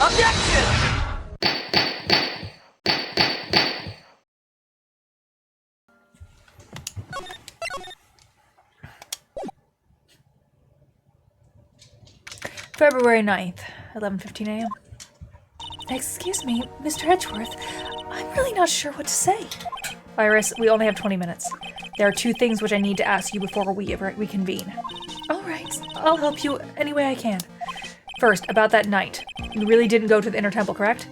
Objection! February 9th, 11:15 a.m. Excuse me, Mr. Edgeworth. I'm really not sure what to say. Iris, we only have 20 minutes. There are two things which I need to ask you before we reconvene. All right, I'll help you any way I can. First, about that night. You really didn't go to the inner temple, correct?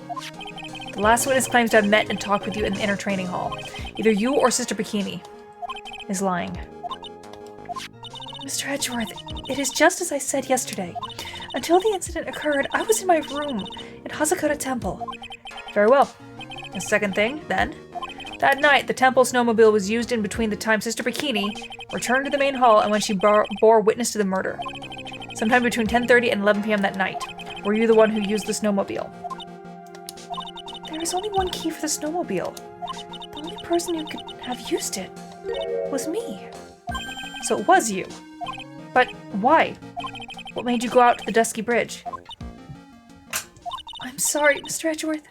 The last witness claims to have met and talked with you in the inner training hall. Either you or Sister Bikini is lying. Mr. Edgeworth, it is just as I said yesterday. Until the incident occurred, I was in my room in Hazakura Temple. Very well. The second thing, then. That night, the temple snowmobile was used in between the time Sister Bikini returned to the main hall and when she bore witness to the murder. Sometime between 10:30 and 11 p.m. that night. Were you the one who used the snowmobile? There is only one key for the snowmobile. The only person who could have used it was me. So it was you. But why? What made you go out to the dusky bridge? I'm sorry, Mr. Edgeworth.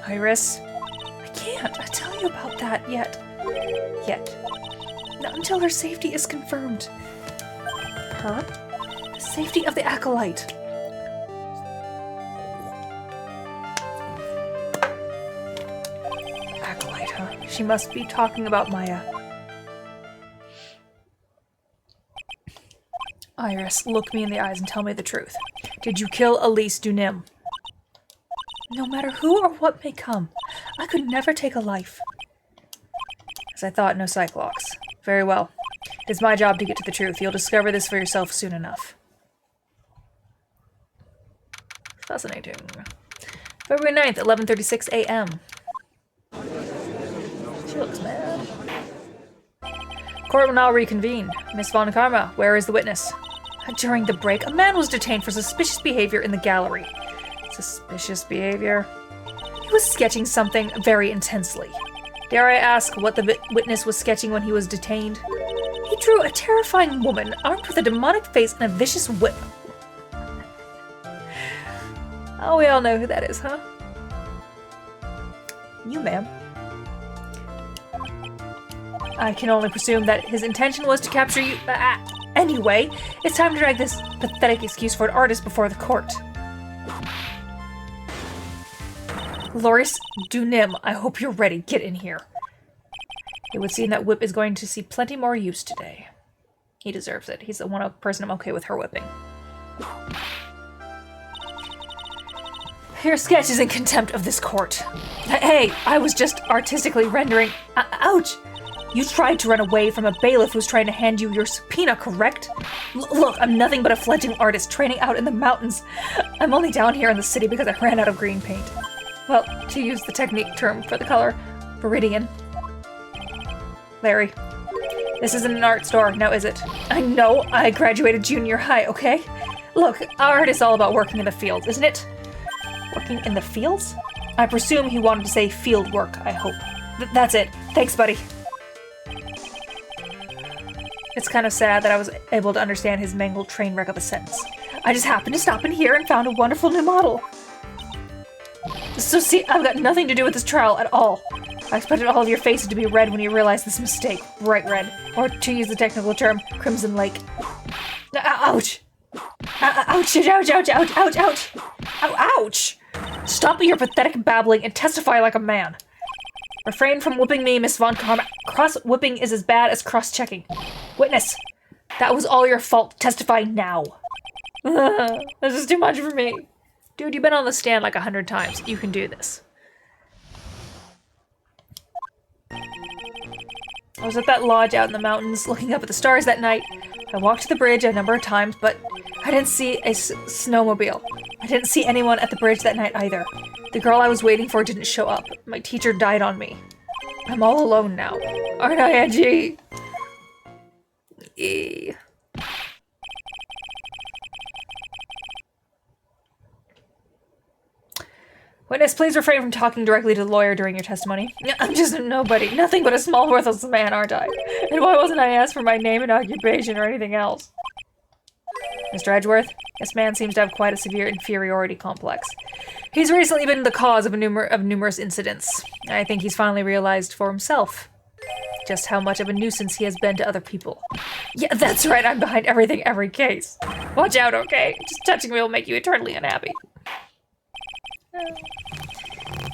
Iris, I can't tell you about that yet. Not until her safety is confirmed. Her? The safety of the Acolyte. Acolyte, huh? She must be talking about Maya. Iris, look me in the eyes and tell me the truth. Did you kill Elise Dunim? No matter who or what may come, I could never take a life. As I thought, no Cyclops. Very well. It is my job to get to the truth. You'll discover this for yourself soon enough. Fascinating. February 9th, 11:36 a.m. She looks mad. Court will now reconvene. Miss Von Karma, where is the witness? During the break, a man was detained for suspicious behavior in the gallery. Suspicious behavior? He was sketching something very intensely. Dare I ask what the witness was sketching when he was detained? He drew a terrifying woman armed with a demonic face and a vicious whip. Oh, we all know who that is, huh? You, ma'am. I can only presume that his intention was to capture you. Anyway, it's time to drag this pathetic excuse for an artist before the court. Loris Dunim, I hope you're ready. Get in here. It would seem that Whip is going to see plenty more use today. He deserves it. He's the one person I'm okay with her whipping. Your sketch is in contempt of this court. Hey, I was just artistically rendering... Ouch! You tried to run away from a bailiff who's trying to hand you your subpoena, correct? Look, I'm nothing but a fledgling artist training out in the mountains. I'm only down here in the city because I ran out of green paint. Well, to use the technique term for the color, viridian. Larry, this isn't an art store, now is it? I know, I graduated junior high, okay? Look, art is all about working in the fields, isn't it? Working in the fields? I presume he wanted to say field work, I hope. That's it. Thanks, buddy. It's kind of sad that I was able to understand his mangled train wreck of a sentence. I just happened to stop in here and found a wonderful new model. So see, I've got nothing to do with this trial at all. I expected all of your faces to be red when you realized this mistake. Bright red. Or to use the technical term, Crimson Lake. Ouch! Ouch, ouch, ouch, ouch, ouch, ouch! Ouch! Stop your pathetic babbling and testify like a man. Refrain from whipping me, Miss Von Karma. Cross-whipping is as bad as cross-checking. Witness, that was all your fault. Testify now. This is too much for me. Dude, you've been on the stand like 100 times. You can do this. I was at that lodge out in the mountains, looking up at the stars that night. I walked to the bridge a number of times, but I didn't see a snowmobile. I didn't see anyone at the bridge that night either. The girl I was waiting for didn't show up. My teacher died on me. I'm all alone now. Aren't I, Angie? Witness, please refrain from talking directly to the lawyer during your testimony. I'm just a nobody, nothing but a small, worthless man, aren't I? And why wasn't I asked for my name and occupation or anything else? Mr. Edgeworth, this man seems to have quite a severe inferiority complex. He's recently been the cause of numerous incidents. I think he's finally realized for himself just how much of a nuisance he has been to other people. Yeah, that's right, I'm behind every case. Watch out, okay? Just touching me will make you eternally unhappy.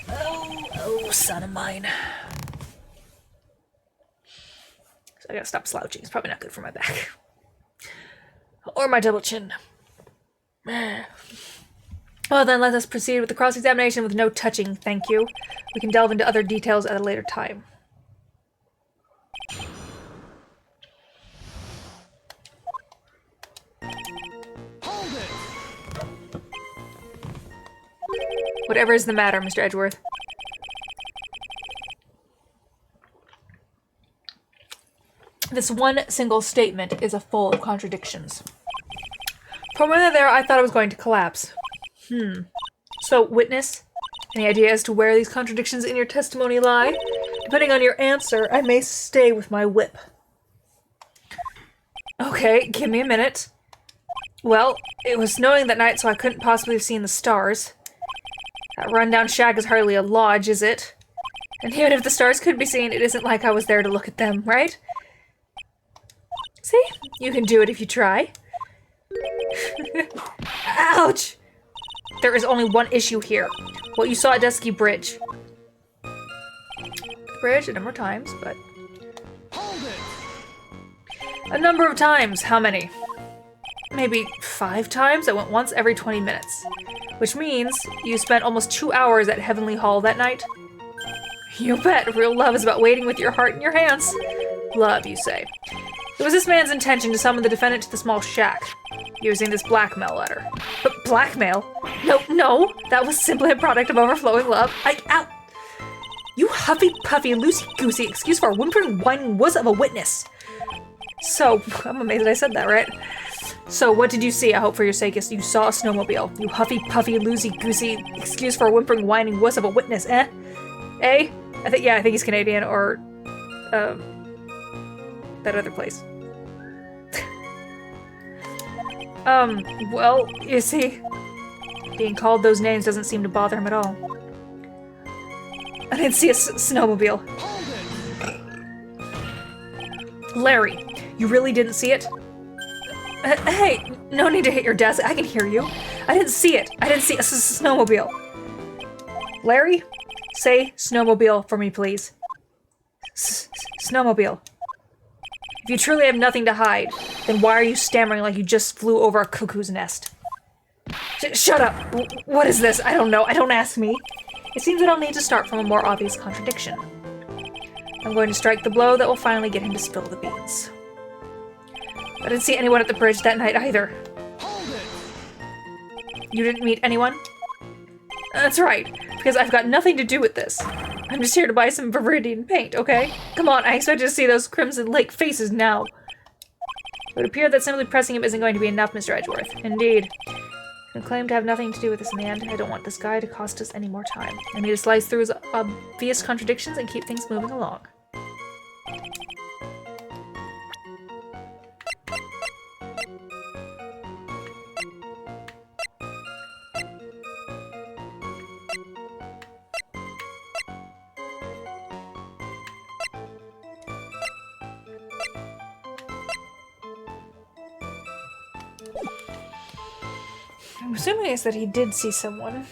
Oh, son of mine. So I gotta stop slouching. It's probably not good for my back. Or my double chin. Well then, let us proceed with the cross-examination with no touching, thank you. We can delve into other details at a later time. Hold it! Whatever is the matter, Mr. Edgeworth? This one single statement is full of contradictions. For a minute there, I thought I was going to collapse. So, witness, any idea as to where these contradictions in your testimony lie? Depending on your answer, I may stay with my whip. Okay, give me a minute. Well, it was snowing that night, so I couldn't possibly have seen the stars. That rundown shack is hardly a lodge, is it? And even if the stars could be seen, it isn't like I was there to look at them, right? See? You can do it if you try. Ouch! There is only one issue here. What you saw at Dusky Bridge. Bridge a number of times, but... Hold it! A number of times. How many? Maybe 5 times? I went once every 20 minutes. Which means you spent almost 2 hours at Heavenly Hall that night? You bet. Real love is about waiting with your heart in your hands. Love, you say. It was this man's intention to summon the defendant to the small shack, using this blackmail letter. But blackmail? No, that was simply a product of overflowing love. Ow! You huffy-puffy, loosey-goosey excuse for a whimpering, whining wuss of a witness. So, I'm amazed I said that, right? So, what did you see? I hope for your sake you saw a snowmobile. You huffy-puffy, loosey-goosey excuse for a whimpering, whining wuss of a witness, eh? Eh? I think he's Canadian, or, that other place. Well, you see, being called those names doesn't seem to bother him at all. I didn't see a snowmobile. Larry, you really didn't see it? Hey, no need to hit your desk. I can hear you. I didn't see it. I didn't see a snowmobile. Larry, say snowmobile for me, please. Snowmobile. If you truly have nothing to hide, then why are you stammering like you just flew over a cuckoo's nest? Shut up! What is this? I don't know. Don't ask me. It seems that I'll need to start from a more obvious contradiction. I'm going to strike the blow that will finally get him to spill the beans. I didn't see anyone at the bridge that night either. You didn't meet anyone? That's right, because I've got nothing to do with this. I'm just here to buy some Viridian paint, okay? Come on, I expected to see those Crimson Lake faces now. It would appear that simply pressing him isn't going to be enough, Mr. Edgeworth. Indeed. You claim to have nothing to do with this in the end. I don't want this guy to cost us any more time. I need to slice through his obvious contradictions and keep things moving along. I'm assuming it's that he did see someone.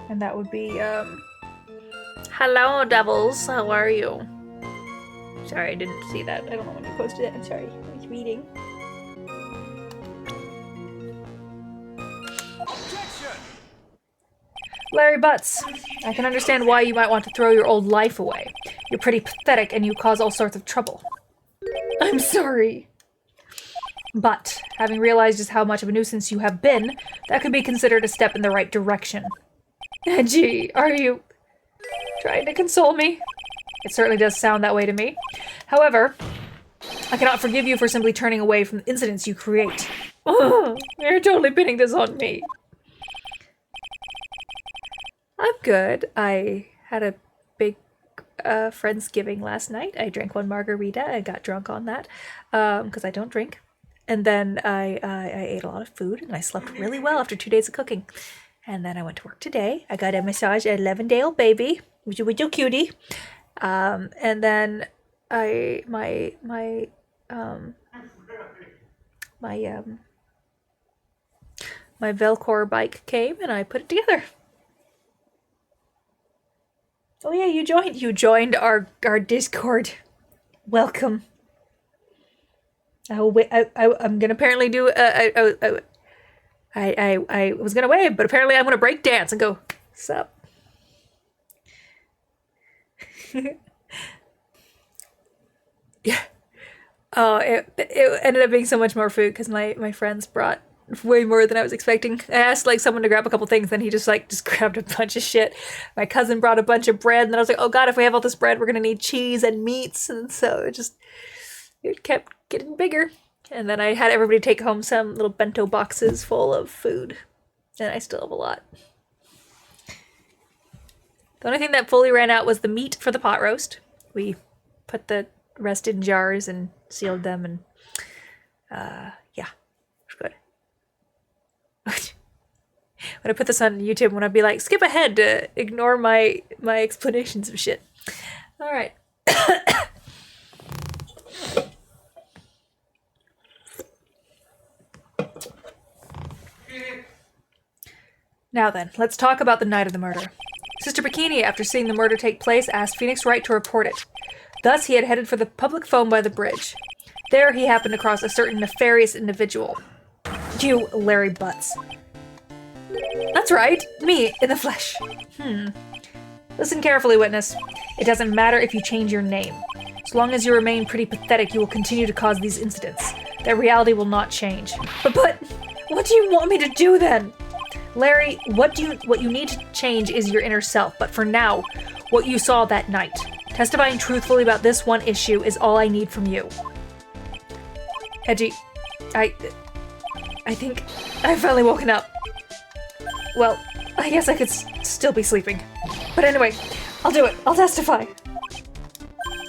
And that would be, hello, devils. How are you? Sorry, I didn't see that. I don't know when you posted it. I'm sorry. I was reading. Objection! Larry Butz, I can understand why you might want to throw your old life away. You're pretty pathetic and you cause all sorts of trouble. I'm sorry. But, having realized just how much of a nuisance you have been, that could be considered a step in the right direction. Gee, are you trying to console me? It certainly does sound that way to me. However, I cannot forgive you for simply turning away from the incidents you create. You're totally pinning this on me. I'm good. I had a big Friendsgiving last night. I drank one margarita. I got drunk on that because I don't drink. And then I ate a lot of food and I slept really well after 2 days of cooking. And then I went to work today. I got a massage at 11-day-old baby, which is a cutie. And then my Velcro bike came and I put it together. Oh yeah, you joined our Discord. Welcome. I'm gonna apparently do I was gonna wave, but apparently I'm gonna break dance and go, sup. Yeah. Oh, it ended up being so much more food because my friends brought way more than I was expecting. I asked like someone to grab a couple things, then he just grabbed a bunch of shit. My cousin brought a bunch of bread, and then I was like, oh god, if we have all this bread, we're gonna need cheese and meats, and so it kept getting bigger. And then I had everybody take home some little bento boxes full of food, and I still have a lot. The only thing that fully ran out was the meat for the pot roast. We put the rest in jars and sealed them, and yeah, it's good. When I put this on YouTube, when I'd be like, skip ahead to ignore my explanations of shit. All right. Now then, let's talk about the night of the murder. Sister Bikini, after seeing the murder take place, asked Phoenix Wright to report it. Thus, he had headed for the public phone by the bridge. There, he happened across a certain nefarious individual. You, Larry Butz. That's right, me, in the flesh. Listen carefully, witness. It doesn't matter if you change your name. As long as you remain pretty pathetic, you will continue to cause these incidents. That reality will not change. But, what do you want me to do then? Larry, what you need to change is your inner self, but for now, what you saw that night. Testifying truthfully about this one issue is all I need from you. Edgy, I think I've finally woken up. Well, I guess I could still be sleeping. But anyway, I'll do it. I'll testify.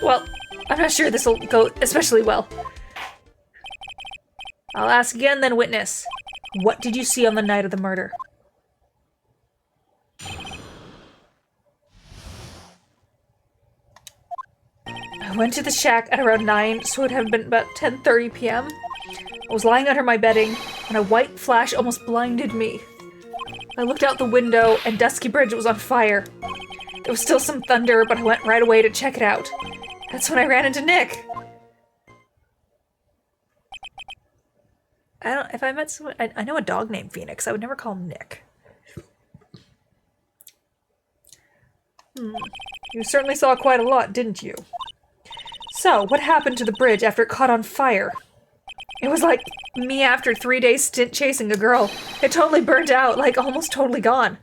Well, I'm not sure this will go especially well. I'll ask again, then witness. What did you see on the night of the murder? I went to the shack at around 9, so it would have been about 10:30 p.m. I was lying under my bedding, and a white flash almost blinded me. I looked out the window, and Dusky Bridge was on fire. There was still some thunder, but I went right away to check it out. That's when I ran into Nick. If I met someone, I know a dog named Phoenix. I would never call him Nick. You certainly saw quite a lot, didn't you? So, what happened to the bridge after it caught on fire? It was like me after 3 days stint chasing a girl. It totally burnt out, like almost totally gone.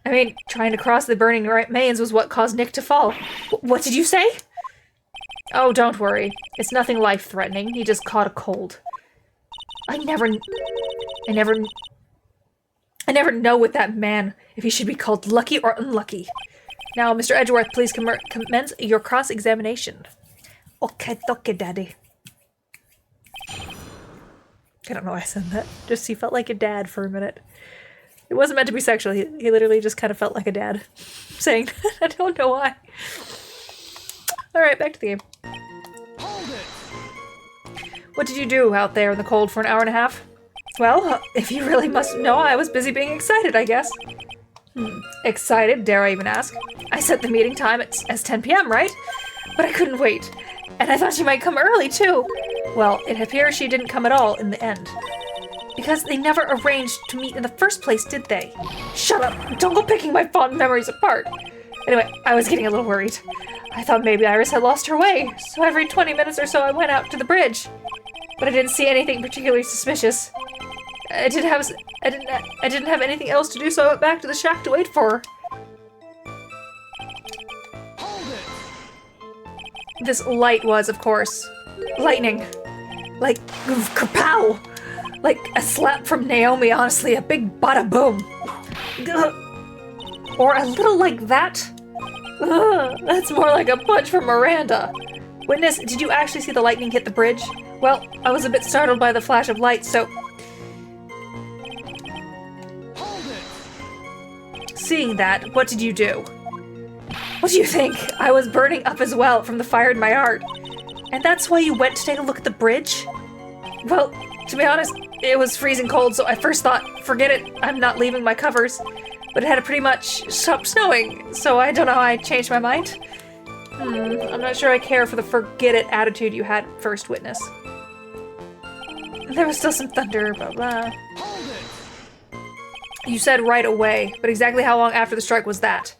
I mean, trying to cross the burning remains was what caused Nick to fall. What did you say? Oh, don't worry. It's nothing life-threatening. He just caught a cold. I never know with that man if he should be called lucky or unlucky. Now, Mr. Edgeworth, please commence your cross-examination. Okay, daddy. I don't know why I said that. Just he felt like a dad for a minute. It wasn't meant to be sexual. He literally just kind of felt like a dad saying that. I don't know why. Alright, back to the game. Hold it! What did you do out there in the cold for an hour and a half? Well, if you really must know, I was busy being excited, I guess. Excited, dare I even ask? I set the meeting time as 10 p.m., right? But I couldn't wait. And I thought she might come early, too. Well, it appears she didn't come at all in the end. Because they never arranged to meet in the first place, did they? Shut up! Don't go picking my fond memories apart! Anyway, I was getting a little worried. I thought maybe Iris had lost her way, so every 20 minutes or so I went out to the bridge. But I didn't see anything particularly suspicious. I didn't have anything else to do, so I went back to the shack to wait for her. Hold it! This light was, of course, lightning. Like, kapow! Like a slap from Naomi, honestly, a big bada boom. Or a little like that? Ugh, that's more like a punch from Miranda. Witness, did you actually see the lightning hit the bridge? Well, I was a bit startled by the flash of light, so... Hold it! Seeing that, what did you do? What do you think? I was burning up as well from the fire in my heart. And that's why you went to take a look at the bridge? Well, to be honest, it was freezing cold, so I first thought, forget it, I'm not leaving my covers. But it had pretty much stopped snowing, so I don't know how I changed my mind. I'm not sure I care for the forget it attitude you had first, Witness. There was still some thunder, blah blah. Hold it! You said right away, but exactly how long after the strike was that?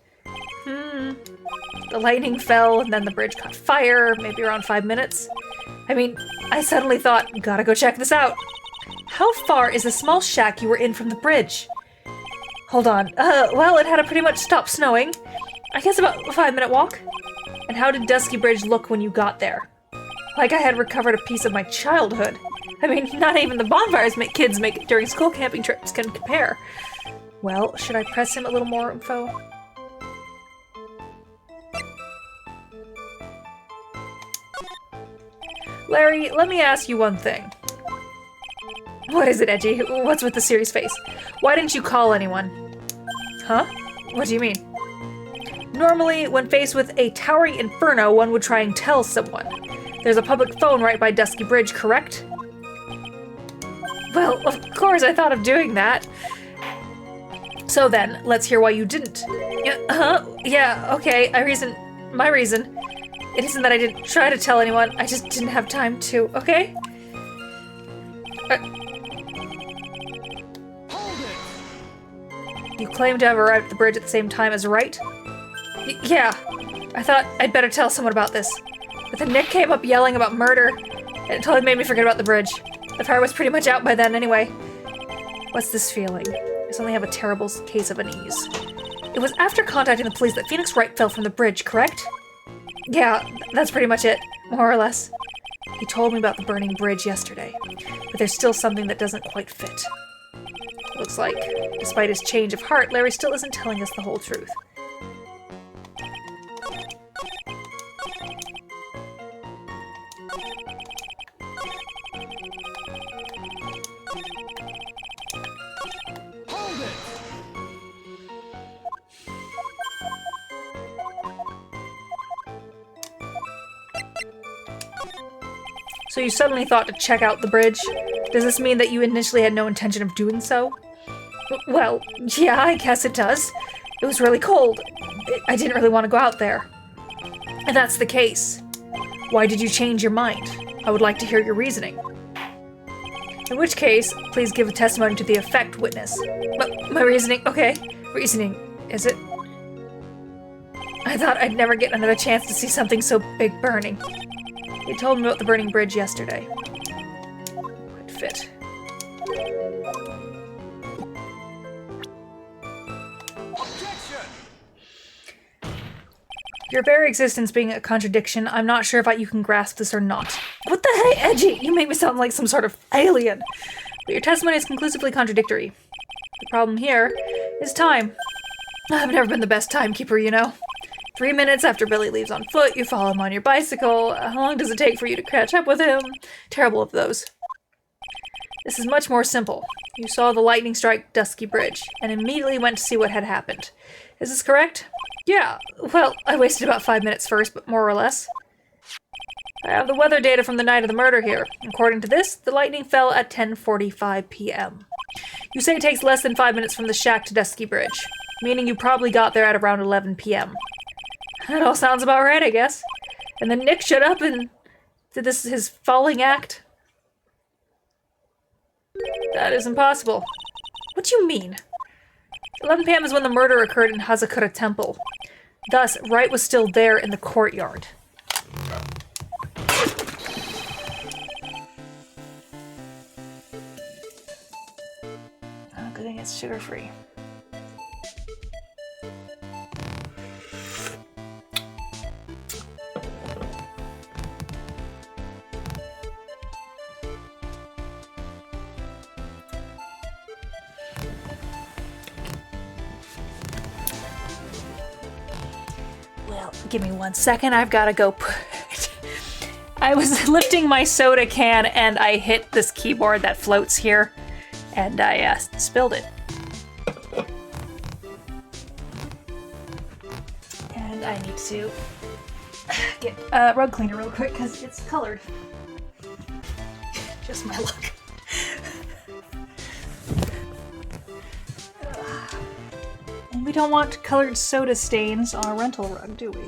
The lightning fell, and then the bridge caught fire, maybe around 5 minutes. I mean, I suddenly thought, gotta go check this out. How far is the small shack you were in from the bridge? Hold on, well, it had to pretty much stop snowing. I guess about a 5-minute walk. And how did Dusky Bridge look when you got there? Like I had recovered a piece of my childhood. I mean, not even the bonfires kids make during school camping trips can compare. Well, should I press him a little more info? Larry, let me ask you one thing. What is it, Edgy? What's with the serious face? Why didn't you call anyone? Huh? What do you mean? Normally, when faced with a towering inferno, one would try and tell someone. There's a public phone right by Dusky Bridge, correct? Well, of course I thought of doing that. So then, let's hear why you didn't. Yeah, okay, my reason. It isn't that I didn't try to tell anyone, I just didn't have time to, okay? Hold it! You claim to have arrived at the bridge at the same time as Wright? Yeah, I thought I'd better tell someone about this. But then Nick came up yelling about murder, and it totally made me forget about the bridge. The fire was pretty much out by then anyway. What's this feeling? I suddenly have a terrible case of unease. It was after contacting the police that Phoenix Wright fell from the bridge, correct? Yeah, that's pretty much it, more or less. He told me about the burning bridge yesterday, but there's still something that doesn't quite fit. Looks like, despite his change of heart, Larry still isn't telling us the whole truth. Hold it! So you suddenly thought to check out the bridge? Does this mean that you initially had no intention of doing so? Well, yeah, I guess it does. It was really cold. I didn't really want to go out there. And that's the case. Why did you change your mind? I would like to hear your reasoning. In which case, please give a testimony to the effect, witness. My reasoning? Okay. Reasoning, is it? I thought I'd never get another chance to see something so big burning. You told me about the burning bridge yesterday. Quite fit. Objection! Your very existence being a contradiction, I'm not sure if you can grasp this or not. What the heck, Edgy? You make me sound like some sort of alien. But your testimony is conclusively contradictory. The problem here is time. I've never been the best timekeeper, you know. 3 minutes after Billy leaves on foot, you follow him on your bicycle. How long does it take for you to catch up with him? Terrible of those. This is much more simple. You saw the lightning strike Dusky Bridge, and immediately went to see what had happened. Is this correct? Yeah, well, I wasted about 5 minutes first, but more or less. I have the weather data from the night of the murder here. According to this, the lightning fell at 10:45 p.m. You say it takes less than 5 minutes from the shack to Dusky Bridge, meaning you probably got there at around 11 p.m. That all sounds about right, I guess. And then Nick showed up and did his falling act. That is impossible. What do you mean? 11 p.m. is when the murder occurred in Hazakura Temple. Thus, Wright was still there in the courtyard. Oh, good thing it's sugar-free. Give me 1 second, I've gotta go put... I was lifting my soda can and I hit this keyboard that floats here, and I spilled it. And I need to get a rug cleaner real quick because it's colored. Just my luck. And we don't want colored soda stains on a rental rug, do we?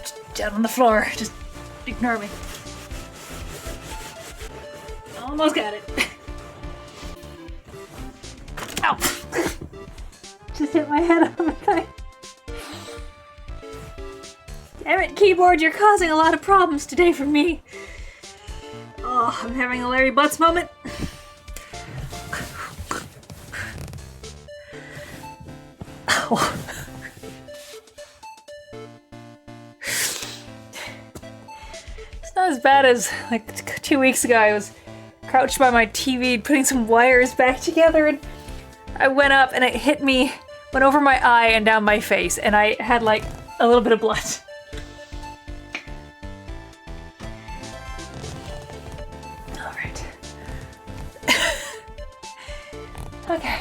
Just down on the floor. Just ignore me. Almost got it. Ow! Just hit my head on the thing. Damn it, keyboard, you're causing a lot of problems today for me. Oh, I'm having a Larry Butz moment. Oh. It's not as bad as like 2 weeks ago. I was crouched by my TV putting some wires back together, and I went up and it hit me, went over my eye and down my face, and I had like a little bit of blood. Alright. Okay.